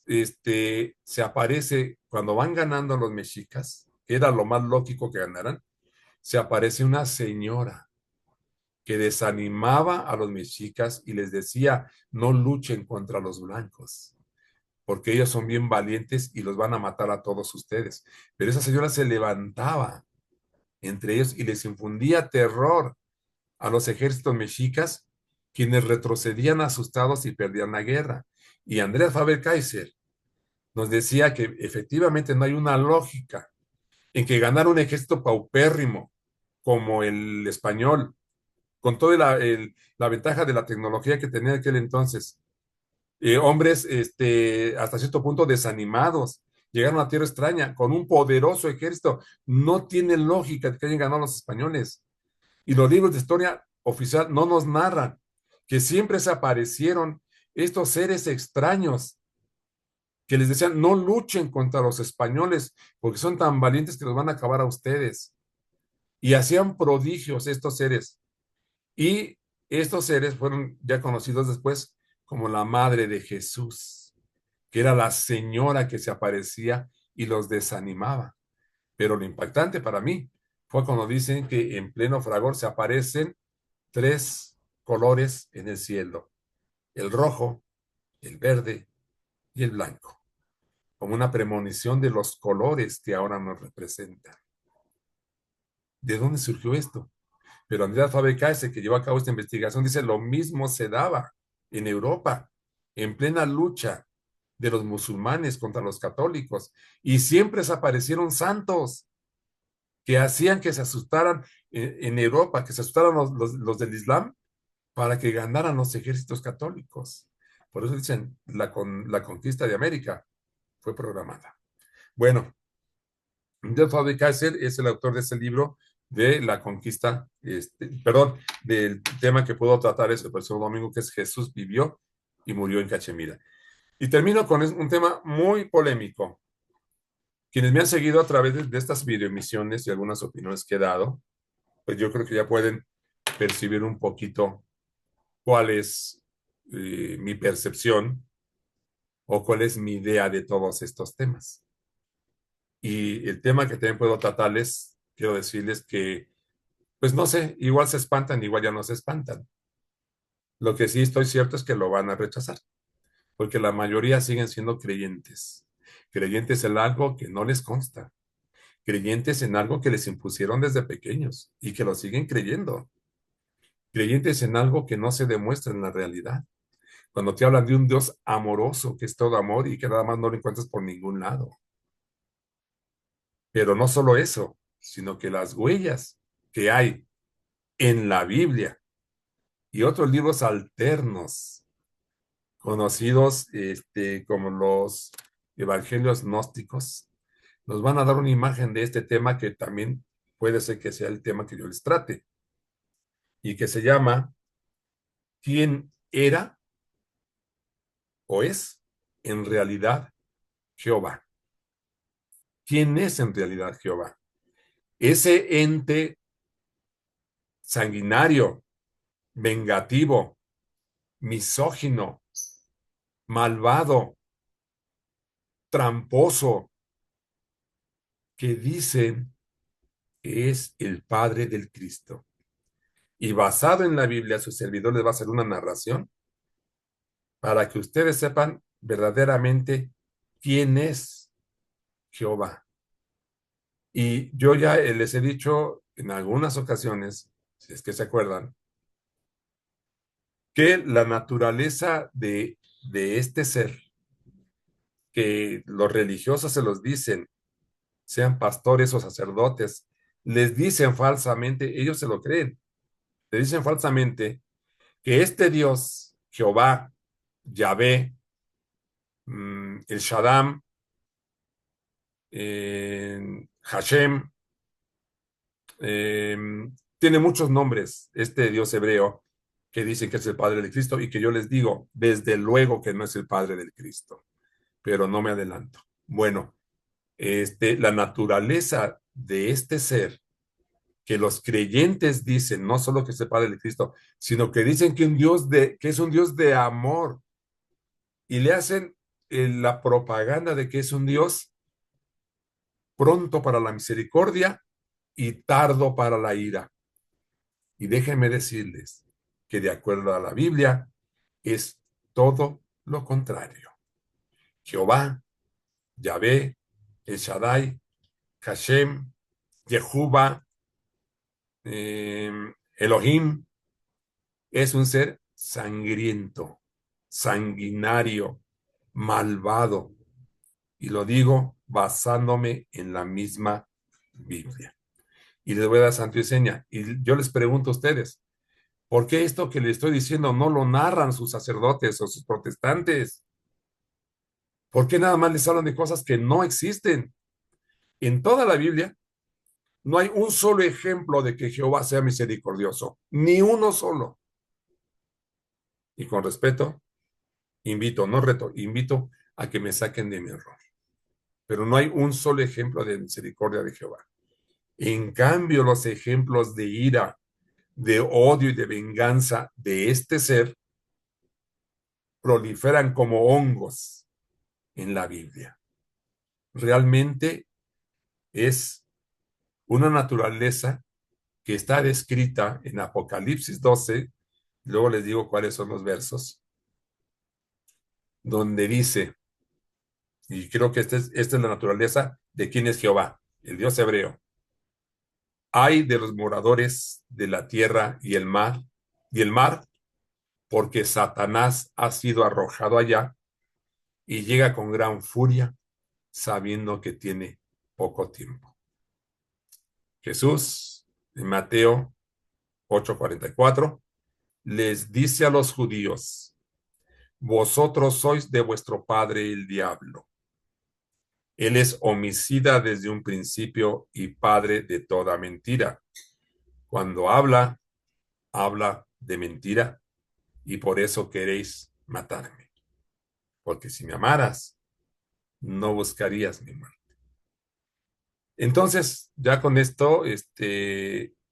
se aparece, cuando van ganando los mexicas, que era lo más lógico que ganaran, se aparece una señora que desanimaba a los mexicas y les decía, no luchen contra los blancos, porque ellos son bien valientes y los van a matar a todos ustedes. Pero esa señora se levantaba entre ellos y les infundía terror a los ejércitos mexicas, quienes retrocedían asustados y perdían la guerra. Y Andrea Faber-Kaiser nos decía que efectivamente no hay una lógica en que ganar un ejército paupérrimo como el español, con toda la ventaja de la tecnología que tenía en aquel entonces, hombres hasta cierto punto desanimados, llegaron a tierra extraña con un poderoso ejército. No tiene lógica que hayan ganado los españoles. Y los libros de historia oficial no nos narran que siempre se aparecieron estos seres extraños que les decían, no luchen contra los españoles porque son tan valientes que los van a acabar a ustedes. Y hacían prodigios estos seres. Y estos seres fueron ya conocidos después como la madre de Jesús, que era la señora que se aparecía y los desanimaba. Pero lo impactante para mí fue cuando dicen que en pleno fragor se aparecen 3 colores en el cielo: el rojo, el verde y el blanco, como una premonición de los colores que ahora nos representan. ¿De dónde surgió esto? Pero Andrea Faber-Kaiser, que llevó a cabo esta investigación, dice lo mismo se daba en Europa, en plena lucha de los musulmanes contra los católicos, y siempre se aparecieron santos que hacían que se asustaran en Europa, que se asustaran los del Islam, para que ganaran los ejércitos católicos. Por eso dicen, la conquista de América fue programada. Bueno, Andrea Faber-Kaiser es el autor de ese libro de la conquista, del tema que puedo tratar el próximo domingo, que es Jesús vivió y murió en Cachemira. Y termino con un tema muy polémico. Quienes me han seguido a través de estas videoemisiones y algunas opiniones que he dado, pues yo creo que ya pueden percibir un poquito cuál es mi percepción o cuál es mi idea de todos estos temas. Y el tema que también puedo tratarles, quiero decirles que, pues no sé, igual se espantan, igual ya no se espantan. Lo que sí estoy cierto es que lo van a rechazar, porque la mayoría siguen siendo creyentes. Creyentes en algo que no les consta. Creyentes en algo que les impusieron desde pequeños y que lo siguen creyendo. Creyentes en algo que no se demuestra en la realidad. Cuando te hablan de un Dios amoroso, que es todo amor y que nada más no lo encuentras por ningún lado. Pero no solo eso, sino que las huellas que hay en la Biblia y otros libros alternos, conocidos como los evangelios gnósticos, nos van a dar una imagen de este tema que también puede ser que sea el tema que yo les trate y que se llama ¿quién era o es en realidad Jehová? ¿Quién es en realidad Jehová? Ese ente sanguinario, vengativo, misógino, malvado, tramposo, que dicen que es el Padre del Cristo. Y basado en la Biblia, su servidor les va a hacer una narración para que ustedes sepan verdaderamente quién es Jehová. Y yo ya les he dicho en algunas ocasiones, si es que se acuerdan, que la naturaleza de este ser, que los religiosos se los dicen, sean pastores o sacerdotes, les dicen falsamente, ellos se lo creen, le dicen falsamente que este Dios, Jehová, Yahvé, el Shaddam, Hashem, tiene muchos nombres, este Dios hebreo, que dicen que es el Padre del Cristo y que yo les digo, desde luego que no es el Padre del Cristo, pero no me adelanto. Bueno, la naturaleza de este ser que los creyentes dicen, no solo que es el Padre de Cristo, sino que dicen que, que es un Dios de amor y le hacen la propaganda de que es un Dios pronto para la misericordia y tardo para la ira. Y déjenme decirles que de acuerdo a la Biblia es todo lo contrario. Jehová, Yahvé, El Shaddai, Hashem, Jehová, Elohim, es un ser sangriento, sanguinario, malvado. Y lo digo basándome en la misma Biblia. Y les voy a dar santo y seña. Y yo les pregunto a ustedes, ¿por qué esto que les estoy diciendo no lo narran sus sacerdotes o sus protestantes? ¿Por qué nada más les hablan de cosas que no existen? En toda la Biblia no hay un solo ejemplo de que Jehová sea misericordioso, ni uno solo. Y con respeto, invito, no reto, invito a que me saquen de mi error. Pero no hay un solo ejemplo de misericordia de Jehová. En cambio, los ejemplos de ira, de odio y de venganza de este ser proliferan como hongos en la Biblia. Realmente es una naturaleza que está descrita en Apocalipsis 12, luego les digo cuáles son los versos, donde dice, y creo que esta es la naturaleza de quién es Jehová, el Dios hebreo. Ay de los moradores de la tierra y el mar, porque Satanás ha sido arrojado allá y llega con gran furia, sabiendo que tiene poco tiempo. Jesús, en Mateo 8:44, les dice a los judíos, vosotros sois de vuestro padre el diablo. Él es homicida desde un principio y padre de toda mentira. Cuando habla, habla de mentira y por eso queréis matarme, porque si me amaras, no buscarías mi muerte. Entonces, ya con esto,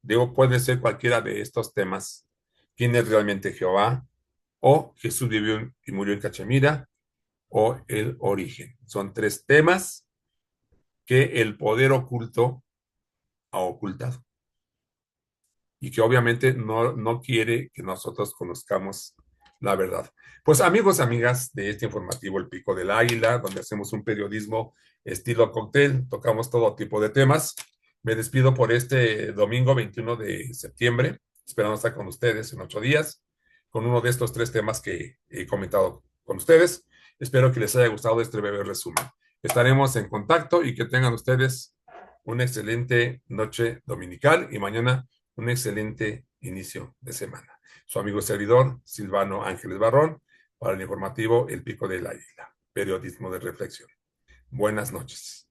digo, puede ser cualquiera de estos temas. ¿Quién es realmente Jehová? O Jesús vivió y murió en Cachemira, o el origen. Son tres temas que el poder oculto ha ocultado y que obviamente no quiere que nosotros conozcamos la verdad. Pues amigos, amigas de este informativo El Pico del Águila, donde hacemos un periodismo estilo cóctel, tocamos todo tipo de temas. Me despido por este domingo 21 de septiembre, esperando estar con ustedes en 8 días, con uno de estos tres temas que he comentado con ustedes. Espero que les haya gustado este breve resumen. Estaremos en contacto y que tengan ustedes una excelente noche dominical y mañana un excelente inicio de semana. Su amigo y servidor, Silvano Ángeles Barrón, para el informativo El Pico del Águila, periodismo de reflexión. Buenas noches.